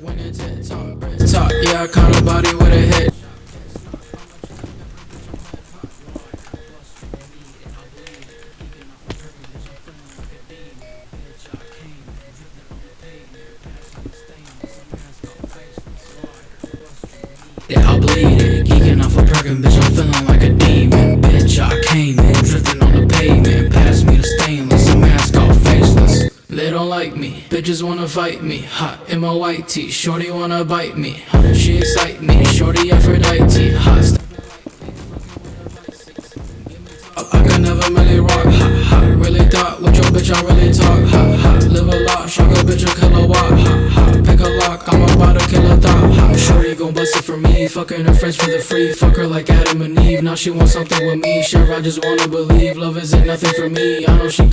Talk, yeah, I caught a body with a hit. Yeah, I'll bleed it, geeking off a perkin', bitch, I'm feeling like a demon. Bitch, I came in, drifting on the pavement. Pass me the stainless, a mask all faceless. They don't like me, bitches wanna fight me. Hot in my white tee, shorty wanna bite me. She excite me, shorty Aphrodite. Hot I can never really rock, hot, hot. Really thought with your bitch I really talk, hot, hot. Live a lot, shock a bitch a kilowatt, hot, hot. Pick a lock, I'm about to kill a thought, hot. Shorty gon' bust it for me, fucking her friends for the free. Fuck her like Adam and Eve, now she wants something with me. Sure, I just wanna believe, love isn't nothing for me. I know she good.